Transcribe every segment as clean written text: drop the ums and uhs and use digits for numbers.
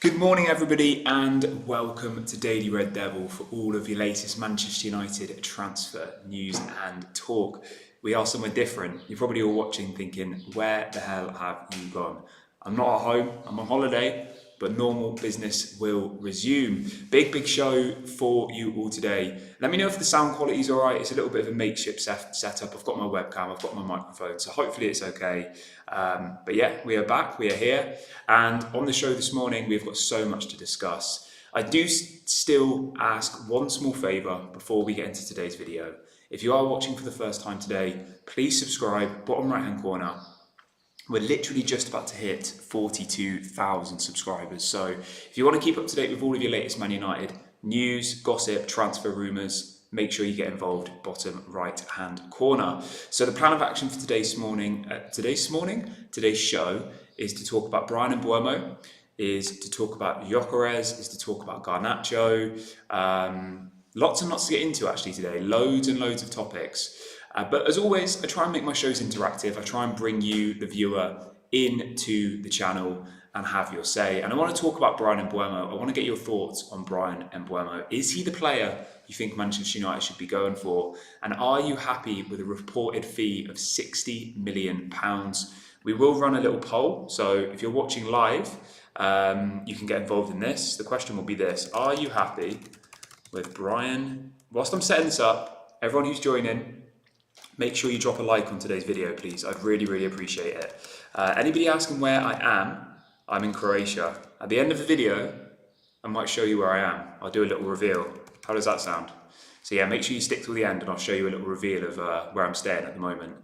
Good morning everybody and welcome to Daily Red Devil for all of your latest Manchester United transfer news and talk. We are somewhere different. You're probably all watching thinking, where the hell have you gone? I'm not at home, I'm on holiday, but normal business will resume. Big show for you all today. Let me know if the sound quality is alright. It's a little bit of a makeshift setup. I've got my webcam, I've got my microphone, so hopefully it's okay. But yeah, we are back, we are here. And on the show this morning, we've got so much to discuss. I do still ask one small favour before we get into today's video. If you are watching for the first time today, please subscribe, bottom right hand corner. We're literally just about to hit 42,000 subscribers. So if you want to keep up to date with all of your latest Man United news, gossip, transfer rumours, make sure you get involved, bottom right hand corner. So the plan of action for today's show is to talk about Bryan Mbeumo, is to talk about Gyokeres, is to talk about Garnacho. Lots and lots to get into actually today, loads and loads of topics. But as always, I try and make my shows interactive. I try and bring you, the viewer, into the channel and have your say. And I want to talk about Bryan Mbeumo. I want to get your thoughts on Bryan Mbeumo. Is he the player you think Manchester United should be going for? And are you happy with a reported fee of £60 million? We will run a little poll. So if you're watching live, you can get involved in this. The question will be this: are you happy with Bryan? Whilst I'm setting this up, everyone who's joining, make sure you drop a like on today's video, please. I'd really appreciate it. Anybody asking where I am, I'm in Croatia. At the end of the video, I might show you where I am. I'll do a little reveal. How does that sound? So yeah, make sure you stick till the end and I'll show you a little reveal of where I'm staying at the moment.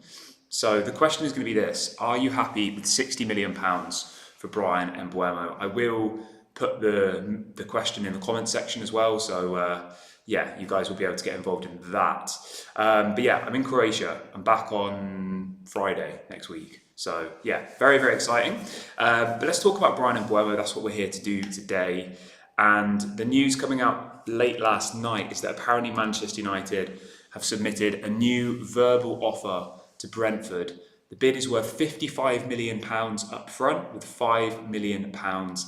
So the question is going to be this: are you happy with £60 million for Bryan Mbeumo? I will put the question in the comment section as well. So yeah, you guys will be able to get involved in that. But yeah, I'm in Croatia. I'm back on Friday next week. So yeah, very exciting. But let's talk about Bryan Mbeumo. That's what we're here to do today. And the news coming out late last night is that apparently Manchester United have submitted a new verbal offer to Brentford. The bid is worth £55 million up front with £5 million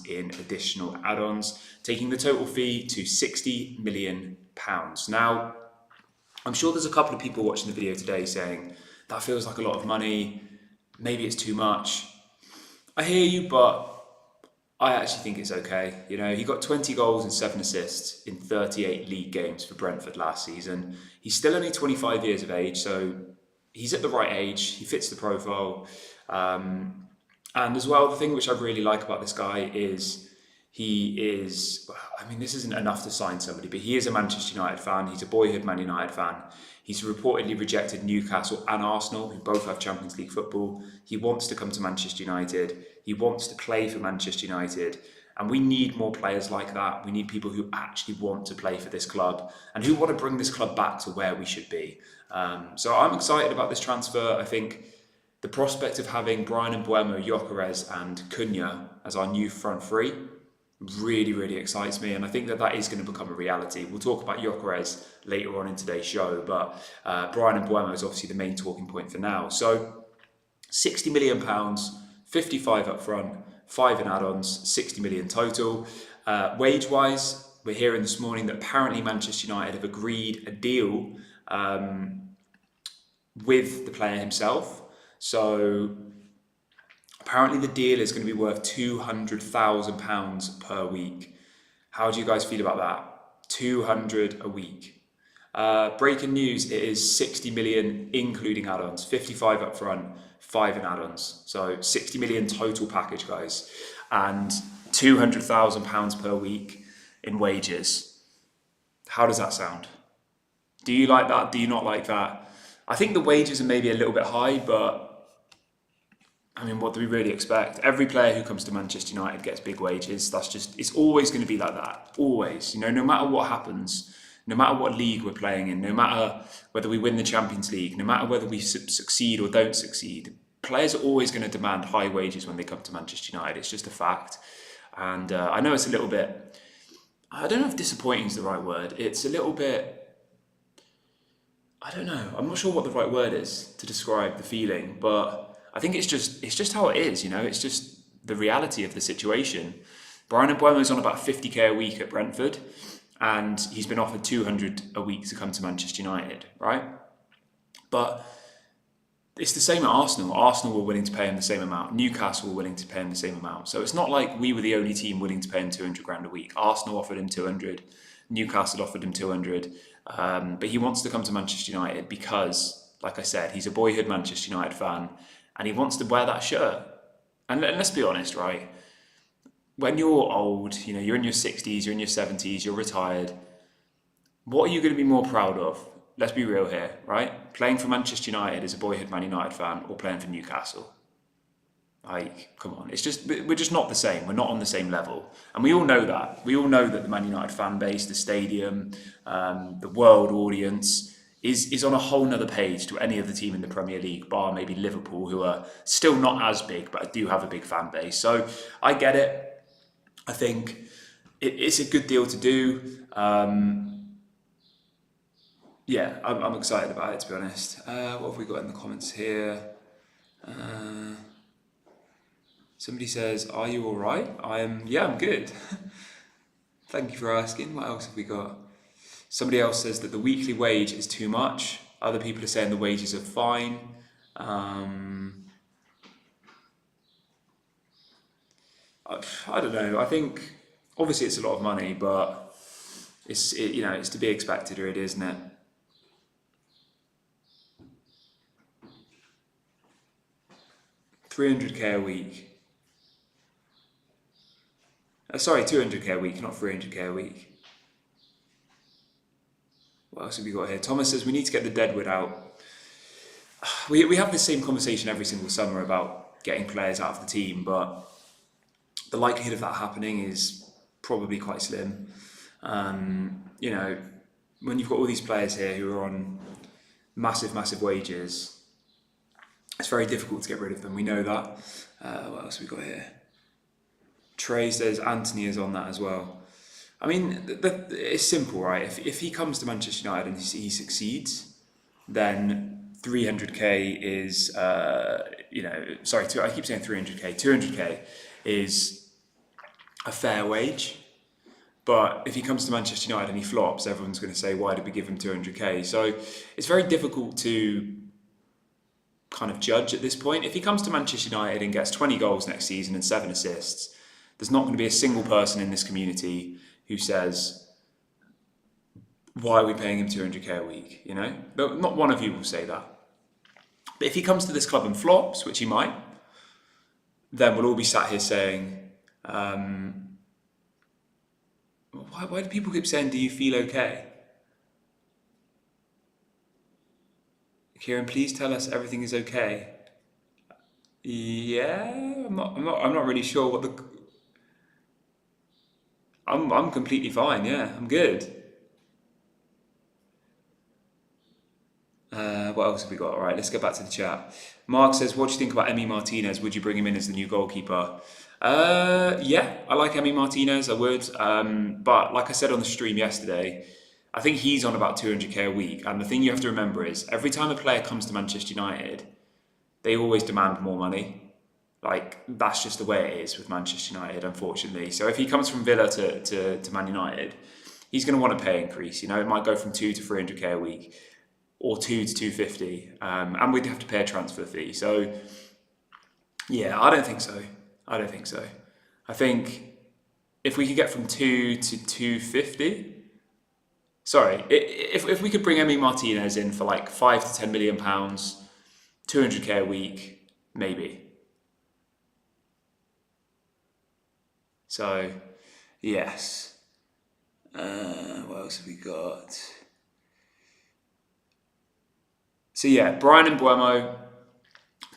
in additional add-ons, taking the total fee to £60 million. Now, I'm sure there's a couple of people watching the video today saying, that feels like a lot of money, maybe it's too much. I hear you, but I actually think it's okay. You know, he got 20 goals and 7 assists in 38 league games for Brentford last season. He's still only 25 years of age, so he's at the right age, he fits the profile. And as well, the thing which I really like about this guy is this isn't enough to sign somebody, but he is a Manchester United fan. He's a boyhood Man United fan. He's reportedly rejected Newcastle and Arsenal, who both have Champions League football. He wants to come to Manchester United. He wants to play for Manchester United. And we need more players like that. We need people who actually want to play for this club and who want to bring this club back to where we should be. So I'm excited about this transfer. I think the prospect of having Bryan Mbeumo, Gyokeres and Cunha as our new front three really excites me, and I think that is going to become a reality. We'll talk about Gyokeres later on in today's show, but Bryan Mbeumo is obviously the main talking point for now. So £60 million, 55 up front, 5 in add-ons, 60 million total. Wage-wise, we're hearing this morning that apparently Manchester United have agreed a deal with the player himself. So apparently the deal is going to be worth £200,000 per week. How do you guys feel about that? 200 a week. Breaking news, it is 60 million including add-ons, 55 up front, 5 in add-ons. So 60 million total package, guys, and £200,000 per week in wages. How does that sound? Do you like that? Do you not like that? I think the wages are maybe a little bit high, but I mean, what do we really expect? Every player who comes to Manchester United gets big wages. It's always going to be like that. Always. You know, no matter what happens, no matter what league we're playing in, no matter whether we win the Champions League, no matter whether we succeed or don't succeed, players are always going to demand high wages when they come to Manchester United. It's just a fact. And I know it's a little bit, I don't know if disappointing is the right word. It's a little bit, I don't know. I'm not sure what the right word is to describe the feeling, but I think it's just how it is, you know. It's just the reality of the situation. Bryan Mbeumo's on about 50k a week at Brentford, and he's been offered 200 a week to come to Manchester United, right? But it's the same at Arsenal. Arsenal were willing to pay him the same amount. Newcastle were willing to pay him the same amount. So it's not like we were the only team willing to pay him 200 grand a week. Arsenal offered him 200. Newcastle offered him 200. But he wants to come to Manchester United because, like I said, he's a boyhood Manchester United fan and he wants to wear that shirt. And let's be honest, right? When you're old, you're in your 60s, you're in your 70s, you're retired, what are you going to be more proud of? Let's be real here, right? Playing for Manchester United as a boyhood Man United fan or playing for Newcastle? Like, come on. We're just not the same. We're not on the same level. And we all know that. We all know that the Man United fan base, the stadium, the world audience is on a whole nother page to any other team in the Premier League, bar maybe Liverpool, who are still not as big, but do have a big fan base. So I get it. I think it's a good deal to do. Yeah, I'm excited about it, to be honest. What have we got in the comments here? Somebody says, "Are you all right?" I'm good. Thank you for asking. What else have we got? Somebody else says that the weekly wage is too much. Other people are saying the wages are fine. I don't know. I think obviously it's a lot of money, but it's to be expected, really, isn't it? $300k a week. Sorry, 200k a week, not 300k a week. What else have we got here? Thomas says we need to get the deadwood out. We have the same conversation every single summer about getting players out of the team, but the likelihood of that happening is probably quite slim. When you've got all these players here who are on massive wages, it's very difficult to get rid of them. We know that. What else have we got here? Trey says Anthony is on that as well. I mean, it's simple, right? If he comes to Manchester United and he succeeds, then 300k is, I keep saying 300k. 200k is a fair wage. But if he comes to Manchester United and he flops, everyone's going to say, why did we give him 200k? So it's very difficult to kind of judge at this point. If he comes to Manchester United and gets 20 goals next season and 7 assists, there's not going to be a single person in this community who says, why are we paying him 200k a week? Not one of you will say that. But if he comes to this club and flops, which he might, then we'll all be sat here saying, why do people keep saying, do you feel okay? Kieran, please tell us everything is okay. Yeah, I'm not really sure what I'm completely fine. Yeah, I'm good. What else have we got? All right, let's go back to the chat. Mark says, what do you think about Emi Martinez? Would you bring him in as the new goalkeeper? Yeah, I like Emi Martinez. I would. But like I said on the stream yesterday, I think he's on about 200k a week. And the thing you have to remember is every time a player comes to Manchester United, they always demand more money. Like, that's just the way it is with Manchester United, unfortunately. So if he comes from Villa to Man United, he's going to want a pay increase. It might go from 2 to 300k a week or 2 to 250. And we'd have to pay a transfer fee. So, yeah, I don't think so. I think if we could get from 2 to 250... Sorry, if we could bring Emi Martinez in for like £5 to £10 million, 200k a week, maybe. So, yes. What else have we got? So yeah, Bryan Mbeumo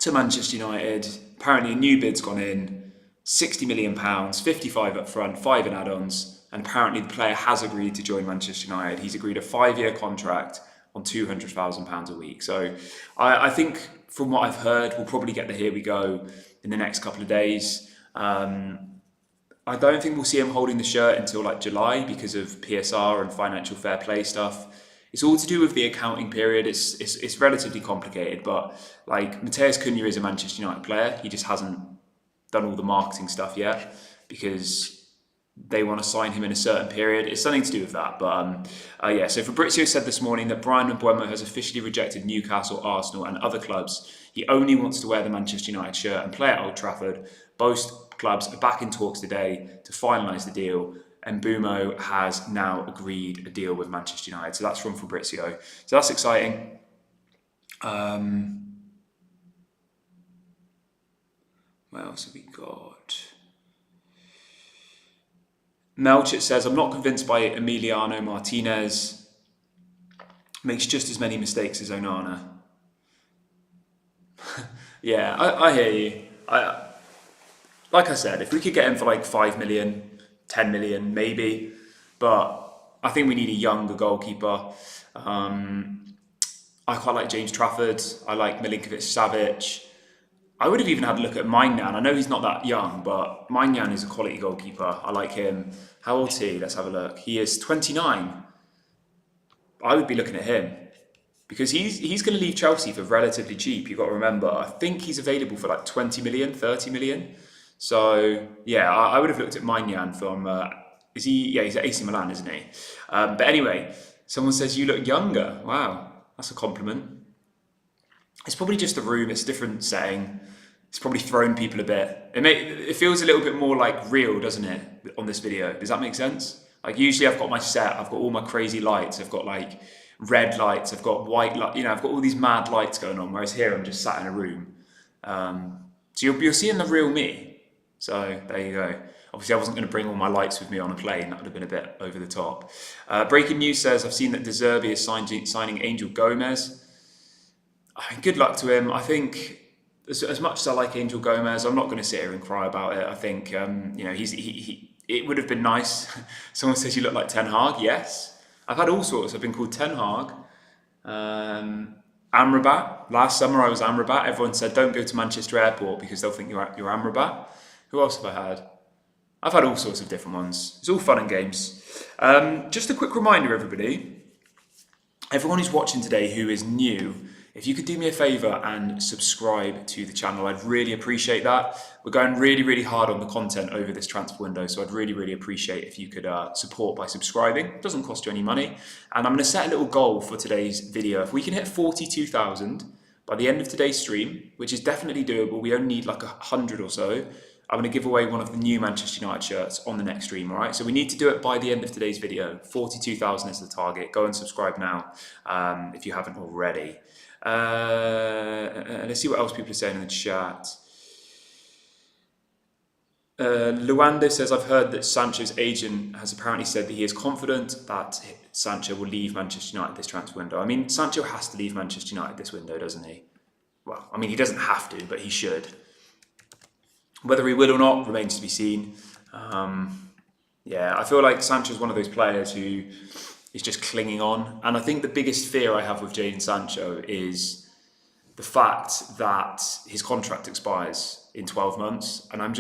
to Manchester United. Apparently a new bid's gone in, £60 million, 55 up front, 5 in add-ons. And apparently the player has agreed to join Manchester United. He's agreed a 5-year contract on £200,000 a week. So I think from what I've heard, we'll probably get the here we go in the next couple of days. I don't think we'll see him holding the shirt until like July because of PSR and financial fair play stuff. It's all to do with the accounting period. It's relatively complicated, but like Matheus Cunha is a Manchester United player. He just hasn't done all the marketing stuff yet because they want to sign him in a certain period. It's something to do with that. But yeah, so Fabrizio said this morning that Bryan Mbeumo has officially rejected Newcastle, Arsenal and other clubs. He only wants to wear the Manchester United shirt and play at Old Trafford. Both clubs are back in talks today to finalise the deal. And Mbuemo has now agreed a deal with Manchester United. So that's from Fabrizio. So that's exciting. What else have we got? Melchett says, I'm not convinced by Emiliano Martinez. Makes just as many mistakes as Onana. Yeah, I hear you. Like I said, if we could get him for like 5 million, 10 million, maybe. But I think we need a younger goalkeeper. I quite like James Trafford. I like Milinkovic-Savic. I would have even had a look at Mainoo. I know he's not that young, but Mainoo is a quality goalkeeper. I like him. How old is he? Let's have a look. He is 29. I would be looking at him because he's going to leave Chelsea for relatively cheap. You've got to remember, I think he's available for like 20 million, 30 million. So yeah, I would have looked at Mainoo from, is he? Yeah, he's at AC Milan, isn't he? But anyway, someone says you look younger. Wow, that's a compliment. It's probably just the room. It's a different setting. It's probably thrown people a bit. It feels a little bit more like real, doesn't it, on this video? Does that make sense? Like usually I've got my set, I've got all my crazy lights, I've got like red lights, I've got white light, I've got all these mad lights going on, whereas here I'm just sat in a room. So you're seeing the real me. So there you go. Obviously I wasn't going to bring all my lights with me on a plane, that would have been a bit over the top. Breaking news says, I've seen that De Zerbi is signing Angel Gomez. I mean, good luck to him. I think as much as I like Angel Gomez, I'm not going to sit here and cry about it. I think it would have been nice. Someone says you look like Ten Hag. Yes, I've had all sorts. I've been called Ten Hag. Amrabat. Last summer I was Amrabat. Everyone said don't go to Manchester Airport because they'll think you're Amrabat. Who else have I had? I've had all sorts of different ones. It's all fun and games. Just a quick reminder, everybody. Everyone who's watching today who is new, if you could do me a favour and subscribe to the channel, I'd really appreciate that. We're going really, really hard on the content over this transfer window, so I'd really, really appreciate if you could support by subscribing. It doesn't cost you any money. And I'm going to set a little goal for today's video. If we can hit 42,000 by the end of today's stream, which is definitely doable, we only need like 100 or so, I'm going to give away one of the new Manchester United shirts on the next stream, all right? So we need to do it by the end of today's video. 42,000 is the target. Go and subscribe now if you haven't already. Let's see what else people are saying in the chat. Luanda says, I've heard that Sancho's agent has apparently said that he is confident that Sancho will leave Manchester United this transfer window. I mean, Sancho has to leave Manchester United this window, doesn't he? Well, I mean, he doesn't have to, but he should. Whether he will or not remains to be seen. Yeah, I feel like Sancho's one of those players who is just clinging on. And I think the biggest fear I have with Jadon Sancho is the fact that his contract expires in 12 months. And I'm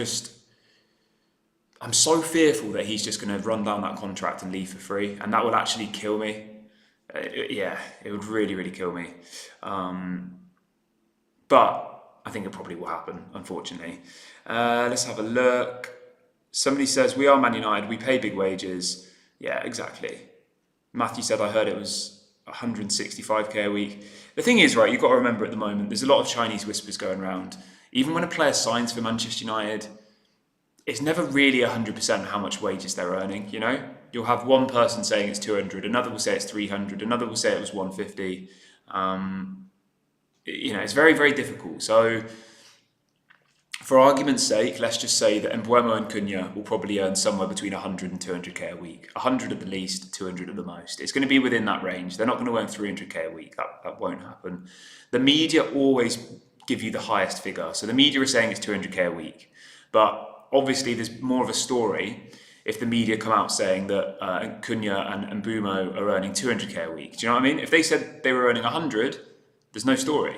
so fearful that he's just going to run down that contract and leave for free. And that would actually kill me. Yeah, it would really, really kill me. But I think it probably will happen, unfortunately. Let's have a look. Somebody says, we are Man United, we pay big wages. Yeah, exactly. Matthew said, I heard it was 165k a week. The thing is, right, you've got to remember at the moment, there's a lot of Chinese whispers going around. Even when a player signs for Manchester United, it's never really 100% how much wages they're earning, you know? You'll have one person saying it's 200, another will say it's 300, another will say it was 150. It's very, very difficult. So, for argument's sake, let's just say that Mbuemo and Cunha will probably earn somewhere between 100 and 200k a week. 100 at the least, 200 at the most. It's going to be within that range. They're not going to earn 300k a week. That won't happen. The media always give you the highest figure. So the media is saying it's 200k a week. But obviously there's more of a story if the media come out saying that Cunha and Mbuemo are earning 200k a week. Do you know what I mean? If they said they were earning 100, there's no story.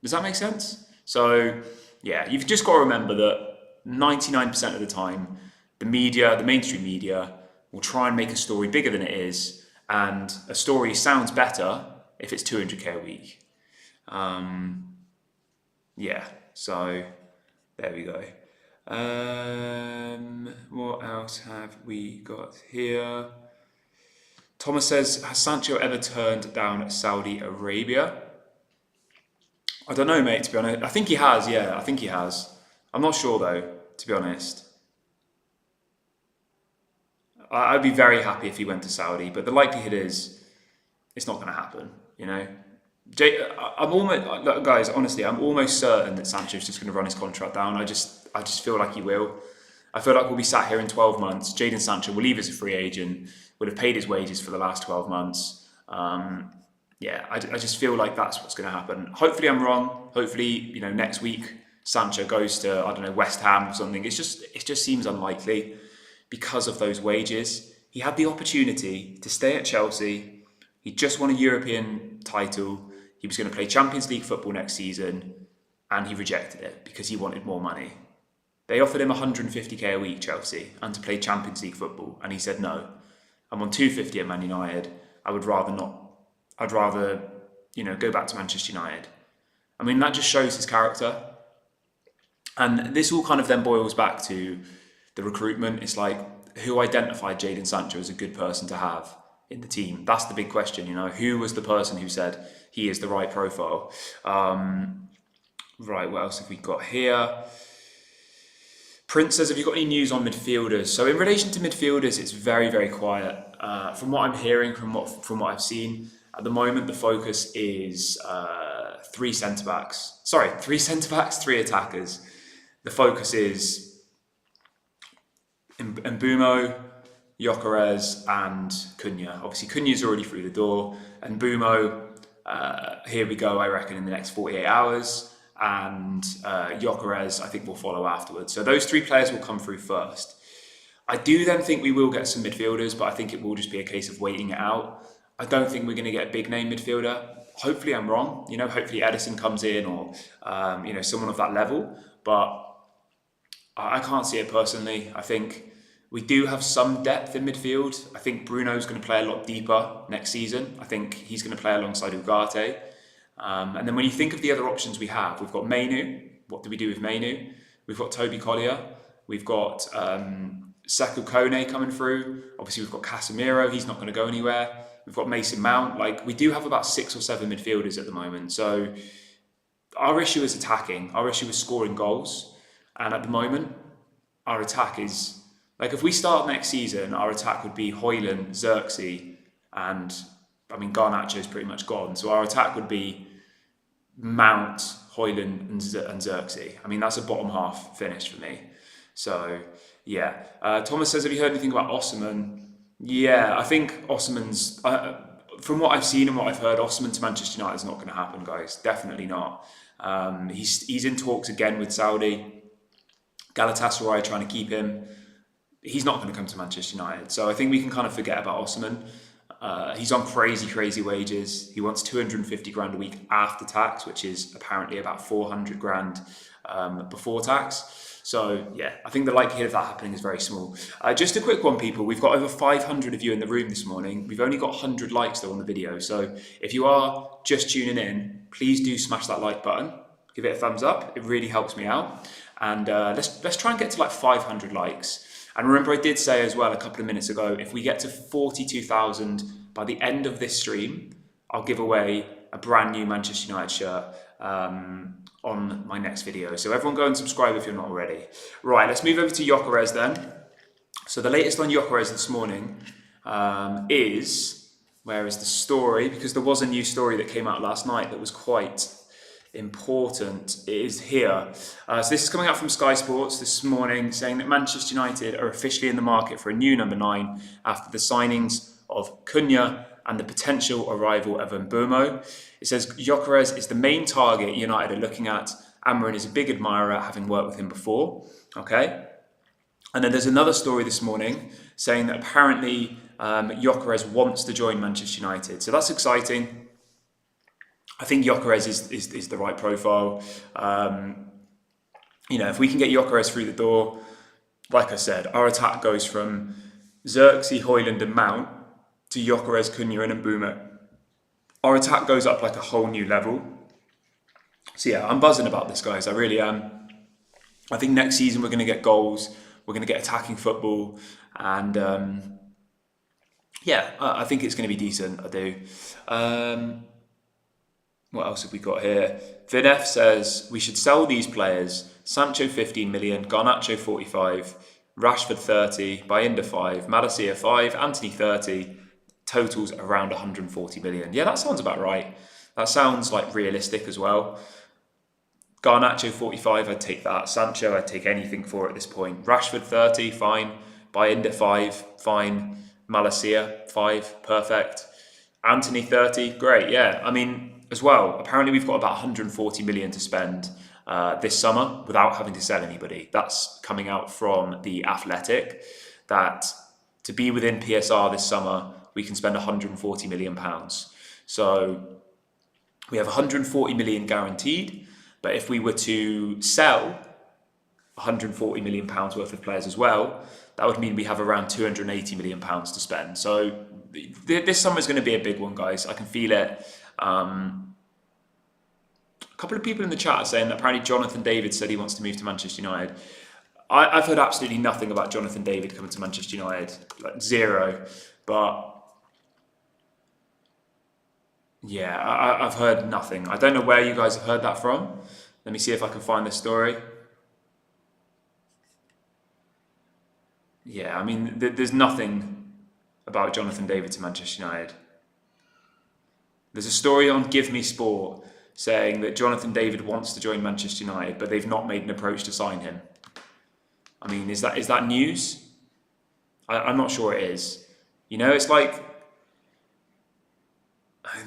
Does that make sense? So, yeah, you've just got to remember that 99% of the time, the media, the mainstream media, will try and make a story bigger than it is, and a story sounds better if it's 200k a week. Yeah, so there we go. What else have we got here? Thomas says, has Sancho ever turned down Saudi Arabia? I don't know, mate, to be honest. I think he has, yeah, I think he has. I'm not sure, though, to be honest. I'd be very happy if he went to Saudi, but the likelihood is it's not going to happen, you know? I'm almost, look, guys, honestly, I'm almost certain that Sancho's just going to run his contract down. I just feel like he will. I feel like we'll be sat here in 12 months. Jadon Sancho will leave as a free agent, would have paid his wages for the last 12 months. I just feel like that's what's going to happen. Hopefully I'm wrong. Hopefully, you know, next week Sancho goes to, I don't know, West Ham or something. It just seems unlikely because of those wages. He had the opportunity to stay at Chelsea. He just won a European title. He was going to play Champions League football next season, and he rejected it because he wanted more money. They offered him 150k a week, Chelsea, and to play Champions League football, and he said no. I'm on 250 at Man United. I would rather not. I'd rather, you know, go back to Manchester United. I mean, that just shows his character. And this all kind of then boils back to the recruitment. It's like, who identified Jadon Sancho as a good person to have in the team? That's the big question, you know. Who was the person who said he is the right profile? Right, what else have we got here? Prince says, have you got any news on midfielders? So in relation to midfielders, it's very, very quiet. From what I'm hearing, from what I've seen, at the moment, the focus is three centre-backs, 3 attackers. The focus is Mbuemo, Gyökeres and Cunha. Obviously, Cunha's already through the door. And Mbuemo, here we go, I reckon, in the next 48 hours. And Gyokeres, I think, will follow afterwards. So those 3 players will come through first. I do then think we will get some midfielders, but I think it will just be a case of waiting it out. I don't think we're going to get a big name midfielder. Hopefully I'm wrong. You know, hopefully Edison comes in or, you know, someone of that level. But I can't see it personally. I think we do have some depth in midfield. I think Bruno's going to play a lot deeper next season. I think he's going to play alongside Ugarte. And then when you think of the other options we have, we've got Mainoo. What do we do with Mainoo? We've got Toby Collier. We've got Sekou Kone coming through. Obviously, we've got Casemiro. He's not going to go anywhere. We've got Mason Mount. Like, we do have about 6 or 7 midfielders at the moment. So our issue is attacking. Our issue is scoring goals. And at the moment, our attack is... Like, if we start next season, our attack would be Højlund, Xerxes, and... I mean, Garnacho is pretty much gone. So our attack would be Mount, Højlund and Xerxes. I mean, that's a bottom half finish for me. So, yeah. Thomas says, have you heard anything about Osimhen? Yeah, I think Osimhen's... from what I've seen and what I've heard, Osimhen to Manchester United is not going to happen, guys. Definitely not. He's in talks again with Saudi. Galatasaray trying to keep him. He's not going to come to Manchester United. So I think we can kind of forget about Osimhen. He's on crazy wages. He wants 250 grand a week after tax, which is apparently about 400 grand before tax. So yeah, I think the likelihood of that happening is very small. Just a quick one, people. We've got over 500 of you in the room this morning. We've only got 100 likes though on the video. So if you are just tuning in, please do smash that like button. Give it a thumbs up. It really helps me out. And let's try and get to like 500 likes. And remember, I did say as well a couple of minutes ago, if we get to 42,000 by the end of this stream, I'll give away a brand new Manchester United shirt on my next video. So everyone go and subscribe if you're not already. Right, let's move over to Gyokeres then. So the latest on Gyokeres this morning is, where is the story? Because there was a new story that came out last night that was quite important. It is here. So this is coming out from Sky Sports this morning, saying that Manchester United are officially in the market for a new number 9 after the signings of Cunha and the potential arrival of Mbuemo. It says Gyokeres is the main target United are looking at. Amarin is a big admirer, having worked with him before. Okay. And then there's another story this morning saying that apparently Gyokeres wants to join Manchester United. So that's exciting. I think Gyokeres is the right profile. You know, if we can get Gyokeres through the door, like I said, our attack goes from Xerxes, Højlund and Mount to Gyokeres, Cunha and Mbuemo. Our attack goes up like a whole new level. So yeah, I'm buzzing about this, guys. I really am. I think next season we're going to get goals, we're going to get attacking football, and yeah, I think it's going to be decent. I do. What else have we got here? Vinef says we should sell these players. Sancho 15 million, Garnacho 45, Rashford 30, Bayinda 5, Malacia 5, Anthony 30. Totals around 140 million. Yeah, that sounds about right. That sounds like realistic as well. Garnacho 45, I'd take that. Sancho, I'd take anything for at this point. Rashford 30, fine. Bayinda 5, fine. Malacia 5, perfect. Anthony 30, great, yeah. I mean, as well, apparently we've got about 140 million to spend this summer without having to sell anybody. That's coming out from The Athletic, that to be within PSR this summer, we can spend 140 million pounds. So we have 140 million guaranteed, but if we were to sell 140 million pounds worth of players as well, that would mean we have around 280 million pounds to spend. So this summer is going to be a big one, guys. I can feel it. A couple of people in the chat are saying that apparently Jonathan David said he wants to move to Manchester United. I've heard absolutely nothing about Jonathan David coming to Manchester United, like zero. But yeah, I've heard nothing. I don't know where you guys have heard that from. Let me see if I can find this story. Yeah, I mean, there's nothing about Jonathan David to Manchester United. There's a story on Give Me Sport saying that Jonathan David wants to join Manchester United, but they've not made an approach to sign him. I mean, is that news? I'm not sure it is. You know, it's like,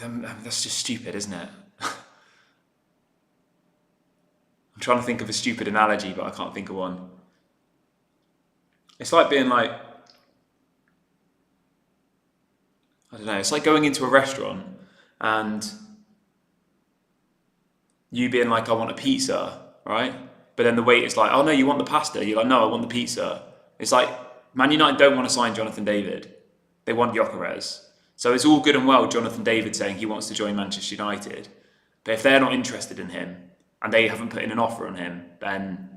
that's just stupid, isn't it? I'm trying to think of a stupid analogy, but I can't think of one. It's like being like, I don't know, it's like going into a restaurant and you being like, I want a pizza, right? But then the waiter's like, oh no, you want the pasta? You're like, no, I want the pizza. It's like, Man United don't want to sign Jonathan David. They want Gyokeres. So it's all good and well Jonathan David saying he wants to join Manchester United. But if they're not interested in him and they haven't put in an offer on him, then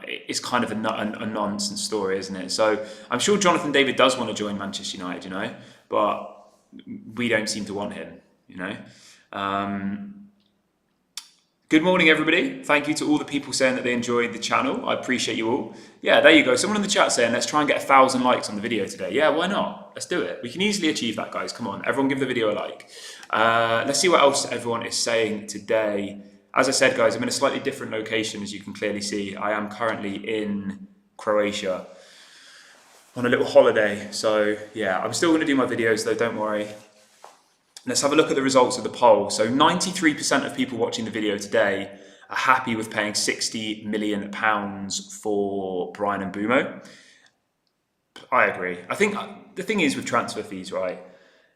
it's kind of a nonsense story, isn't it? So I'm sure Jonathan David does want to join Manchester United, you know, but we don't seem to want him, you know. Good morning, everybody. Thank you to all the people saying that they enjoyed the channel. I appreciate you all. Yeah, there you go. Someone in the chat saying, let's try and get 1,000 likes on the video today. Yeah, why not? Let's do it. We can easily achieve that, guys. Come on, everyone give the video a like. Let's see what else everyone is saying today. As I said, guys, I'm in a slightly different location, as you can clearly see. I am currently in Croatia on a little holiday. So yeah, I'm still going to do my videos though, don't worry. Let's have a look at the results of the poll. So 93% of people watching the video today are happy with paying £60 million for Bryan Mbeumo. I agree. I think the thing is with transfer fees, right?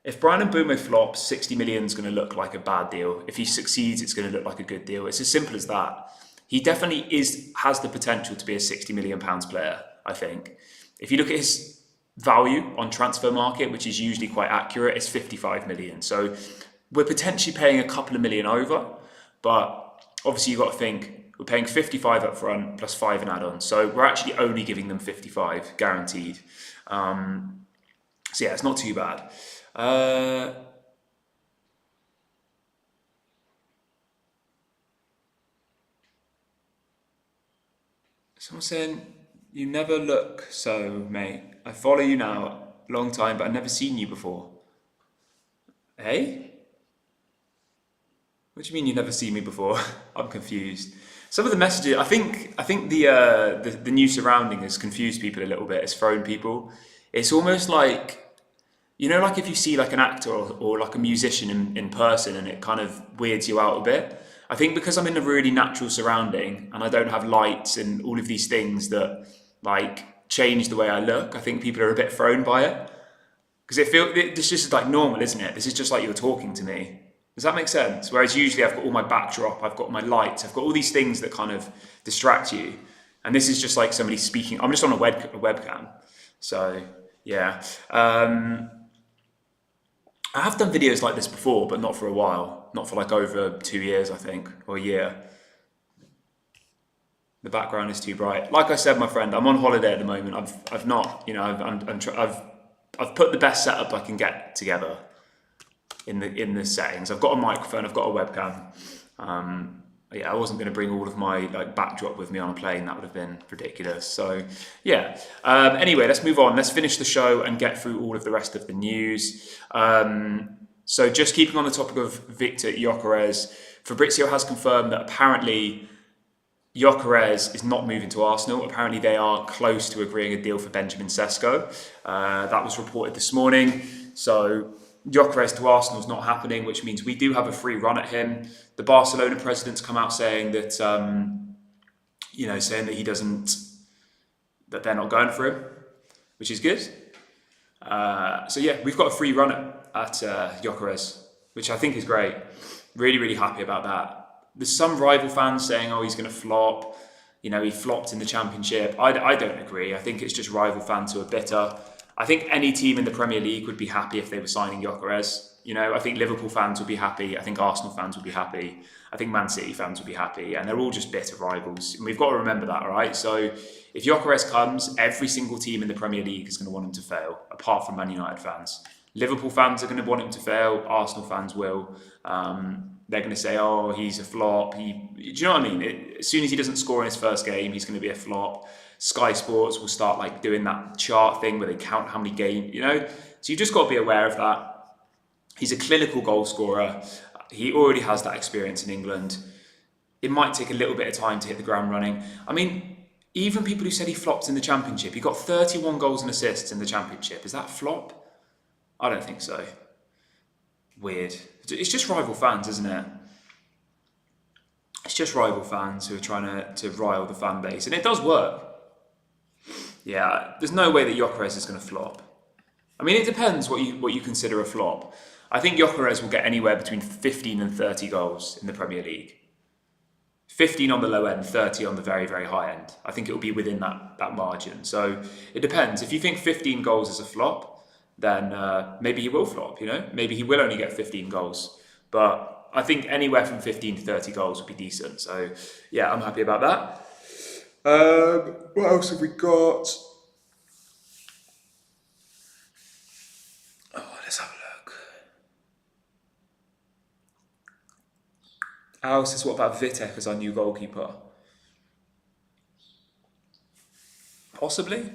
If Bryan Mbeumo flops, 60 million is going to look like a bad deal. If he succeeds, it's going to look like a good deal. It's as simple as that. He definitely has the potential to be a £60 million player, I think. If you look at his value on transfer market, which is usually quite accurate, it's 55 million. So we're potentially paying a couple of million over, but obviously you've got to think we're paying 55 up front plus 5 in add-ons. So we're actually only giving them 55 guaranteed. So yeah, it's not too bad. Someone's saying, you never look so, mate. I follow you now, long time, but I've never seen you before. Hey? What do you mean you've never seen me before? I'm confused. Some of the messages, I think the new surrounding has confused people a little bit. It's thrown people. It's almost like, you know, like if you see like an actor or like a musician in person and it kind of weirds you out a bit. I think because I'm in a really natural surrounding and I don't have lights and all of these things that like change the way I look, I think people are a bit thrown by it. Because this just is like normal, isn't it? This is just like you're talking to me. Does that make sense? Whereas usually I've got all my backdrop, I've got my lights, I've got all these things that kind of distract you. And this is just like somebody speaking. I'm just on a webcam. So yeah. I have done videos like this before, but not for a while. Not for like over 2 years, I think, or a year. The background is too bright. Like I said, my friend, I'm on holiday at the moment. I've not, you know, I've put the best setup I can get together in the settings. I've got a microphone, I've got a webcam. Yeah, I wasn't going to bring all of my like backdrop with me on a plane. That would have been ridiculous. So yeah. Anyway, let's move on. Let's finish the show and get through all of the rest of the news. So just keeping on the topic of Viktor Gyökeres, Fabrizio has confirmed that apparently Gyokeres is not moving to Arsenal. Apparently they are close to agreeing a deal for Benjamin Sesko. That was reported this morning. So Gyokeres to Arsenal is not happening, which means we do have a free run at him. The Barcelona president's come out saying that, saying that he doesn't, that they're not going for him, which is good. So yeah, we've got a free run at Gyokeres, which I think is great. Really, really happy about that. There's some rival fans saying, oh, he's going to flop. You know, he flopped in the Championship. I don't agree. I think it's just rival fans who are bitter. I think any team in the Premier League would be happy if they were signing Gyokeres. You know, I think Liverpool fans would be happy. I think Arsenal fans would be happy. I think Man City fans would be happy. And they're all just bitter rivals. And we've got to remember that, all right? So if Gyokeres comes, every single team in the Premier League is going to want him to fail, apart from Man United fans. Liverpool fans are going to want him to fail. Arsenal fans will. They're going to say, oh, he's a flop. Do you know what I mean? As soon as he doesn't score in his first game, he's going to be a flop. Sky Sports will start like doing that chart thing where they count how many games, you know? So you've just got to be aware of that. He's a clinical goal scorer. He already has that experience in England. It might take a little bit of time to hit the ground running. I mean, even people who said he flopped in the Championship, he got 31 goals and assists in the Championship. Is that a flop? I don't think so. Weird. It's just rival fans, isn't it? It's just rival fans who are trying to rile the fan base. And it does work. Yeah, there's no way that Gyokeres is going to flop. I mean, it depends what you consider a flop. I think Gyokeres will get anywhere between 15 and 30 goals in the Premier League. 15 on the low end, 30 on the very, very high end. I think it will be within that margin. So it depends. If you think 15 goals is a flop, then maybe he will flop, you know? Maybe he will only get 15 goals. But I think anywhere from 15 to 30 goals would be decent. So yeah, I'm happy about that. What else have we got? Oh, let's have a look. Al says, what about Vitek as our new goalkeeper? Possibly.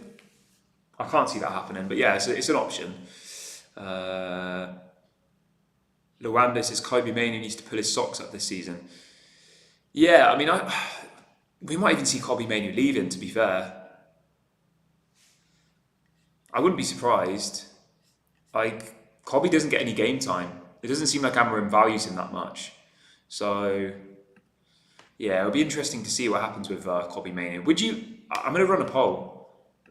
I can't see that happening, but yeah, it's an option. Luanda says Kobbie Mainoo needs to pull his socks up this season. Yeah, I mean, we might even see Kobbie Mainoo leaving, to be fair. I wouldn't be surprised. Like, Kobbie doesn't get any game time. It doesn't seem like Amorim values him that much. So, yeah, it'll be interesting to see what happens with Kobbie Mainoo. I'm going to run a poll.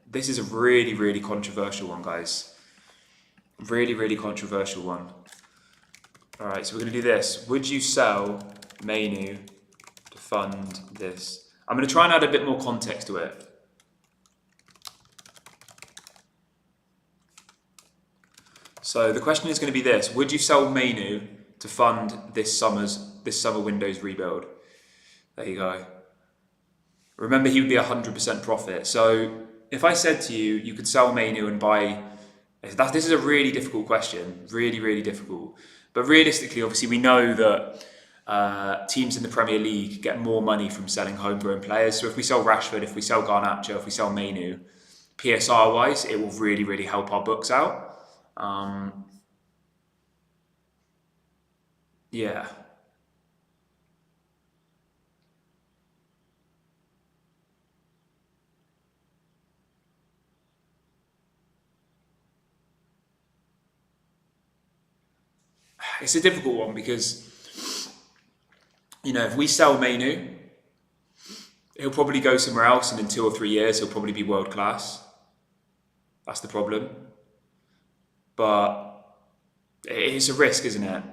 This is a really, really controversial one, guys. Really, really controversial one. All right, so we're going to do this. Would you sell Mainoo to fund this? I'm going to try and add a bit more context to it. So the question is going to be this: would you sell Mainoo to fund this summer window's rebuild? There you go. Remember, he would be 100% profit. So if I said to you, you could sell Mainoo and buy. This is a really difficult question. Really, really difficult. But realistically, obviously, we know that teams in the Premier League get more money from selling homegrown players. So if we sell Rashford, if we sell Garnacho, if we sell Mainoo, PSR-wise, it will really, really help our books out. Yeah. It's a difficult one because, you know, if we sell Mainoo, he'll probably go somewhere else, and in 2 or 3 years, he'll probably be world class. That's the problem. But it's a risk, isn't it?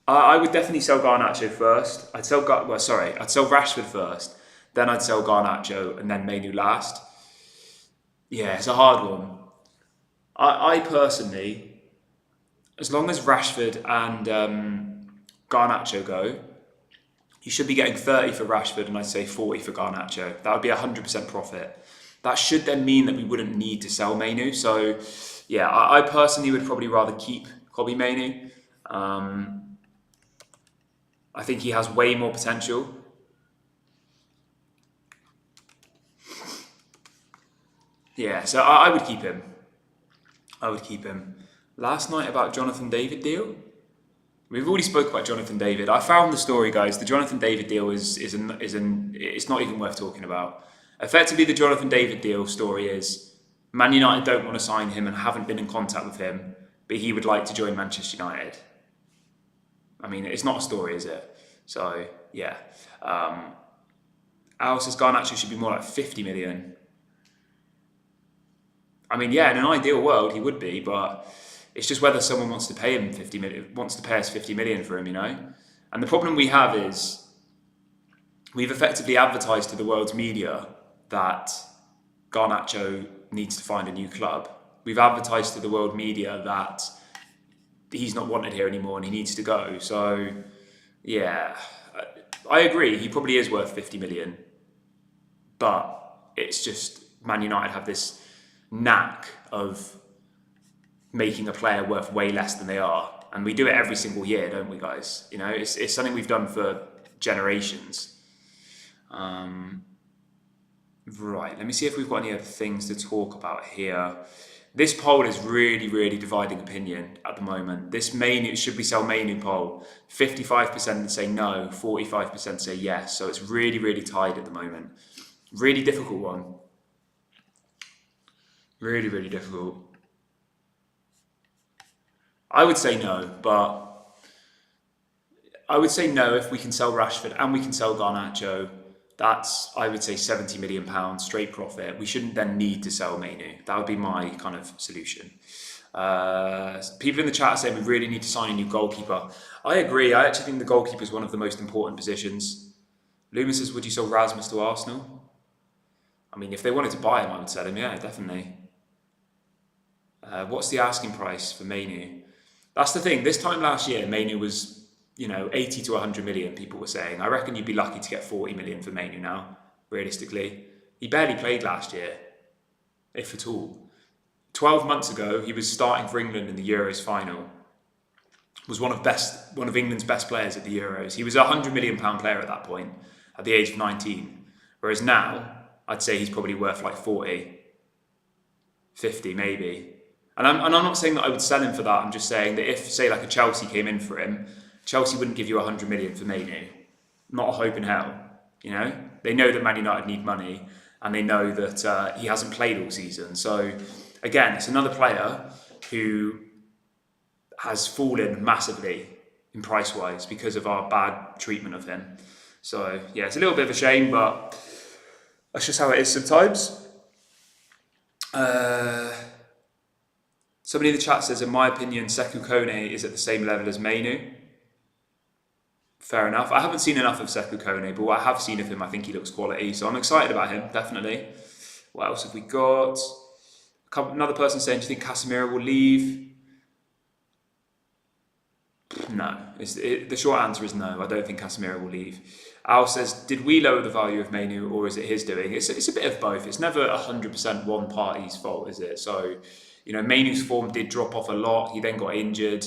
I would definitely sell Garnacho first. I'd sell Rashford first, then I'd sell Garnacho, and then Mainoo last. Yeah, it's a hard one. I personally, as long as Rashford and Garnacho go, You should be getting 30 for Rashford and I'd say 40 for Garnacho. That would be 100% profit. That should then mean that we wouldn't need to sell Mainoo. So yeah, I personally would probably rather keep Kobbie Mainoo. I think he has way more potential. Yeah, so I would keep him. I would keep him. Last night about Jonathan David deal. We've already spoke about Jonathan David. I found the story, guys. The Jonathan David deal it's not even worth talking about. Effectively, the Jonathan David deal story is Man United don't want to sign him and haven't been in contact with him, but he would like to join Manchester United. I mean, it's not a story, is it? So, yeah. Al says Garnacho should be more like 50 million. I mean, yeah, in an ideal world, he would be, but it's just whether someone wants to pay him 50 million, wants to pay us 50 million for him, you know? And the problem we have is we've effectively advertised to the world's media that Garnacho needs to find a new club. We've advertised to the world media that he's not wanted here anymore and he needs to go. So, yeah, I agree. He probably is worth 50 million. But it's just Man United have this knack of making a player worth way less than they are. And we do it every single year, don't we, guys? You know, it's something we've done for generations. Right, let me see if we've got any other things to talk about here. This poll is really, really dividing opinion at the moment. This Mainoo, should we sell Mainoo poll, 55% say no, 45% say yes. So it's really, really tied at the moment. Really difficult one. Really, really difficult. I would say no, but I would say no if we can sell Rashford and we can sell Garnacho. That's, I would say, £70 million straight profit. We shouldn't then need to sell Mainoo. That would be my kind of solution. People in the chat are saying we really need to sign a new goalkeeper. I agree. I actually think the goalkeeper is one of the most important positions. Loomis says, would you sell Rasmus to Arsenal? I mean, if they wanted to buy him, I would sell him. Yeah, definitely. What's the asking price for Mainoo? That's the thing. This time last year, Mainoo was, 80 to 100 million, people were saying. I reckon you'd be lucky to get 40 million for Mainoo now, realistically. He barely played last year, if at all. 12 months ago, he was starting for England in the Euros final. Was one of England's best players at the Euros. He was a £100 million player at that point, at the age of 19. Whereas now, I'd say he's probably worth like 40, 50 maybe. And I'm not saying that I would sell him for that. I'm just saying that if, say, like a Chelsea came in for him, Chelsea wouldn't give you 100 million for Mainoo. Not a hope in hell. They know that Man United need money, and they know that he hasn't played all season. So again, it's another player who has fallen massively in price-wise because of our bad treatment of him. So yeah, it's a little bit of a shame, but that's just how it is sometimes. Somebody in the chat says, in my opinion, Sekou Kone is at the same level as Mainoo. Fair enough. I haven't seen enough of Sekou Kone, but what I have seen of him, I think he looks quality. So I'm excited about him, definitely. What else have we got? Another person saying, do you think Casemiro will leave? No. The short answer is no. I don't think Casemiro will leave. Al says, did we lower the value of Mainoo, or is it his doing? It's a bit of both. It's never 100% one party's fault, is it? So, Mainoo's form did drop off a lot. He then got injured.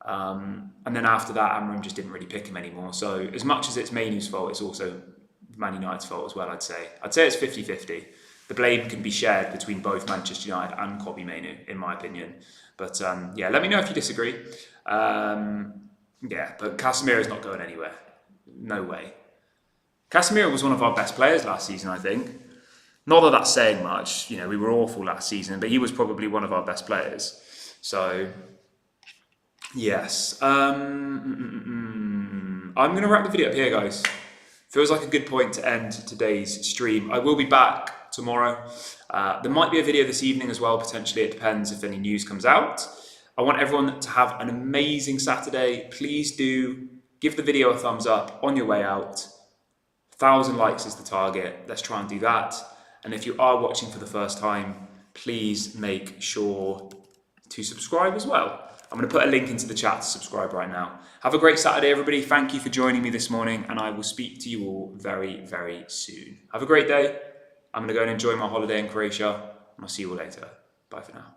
And then after that, Amram just didn't really pick him anymore. So as much as it's Mainoo's fault, it's also Man United's fault as well, I'd say. I'd say it's 50-50. The blame can be shared between both Manchester United and Kobbie Mainoo, in my opinion. But yeah, let me know if you disagree. Yeah, but Casemiro's not going anywhere. No way. Casemiro was one of our best players last season, I think. Not that that's saying much. We were awful last season, but he was probably one of our best players. So... yes. I'm going to wrap the video up here, guys. Feels like a good point to end today's stream. I will be back tomorrow. There might be a video this evening as well, potentially. It depends if any news comes out. I want everyone to have an amazing Saturday. Please do give the video a thumbs up on your way out. 1,000 likes is the target. Let's try and do that. And if you are watching for the first time, please make sure to subscribe as well. I'm going to put a link into the chat to subscribe right now. Have a great Saturday, everybody. Thank you for joining me this morning, and I will speak to you all very, very soon. Have a great day. I'm going to go and enjoy my holiday in Croatia, and I'll see you all later. Bye for now.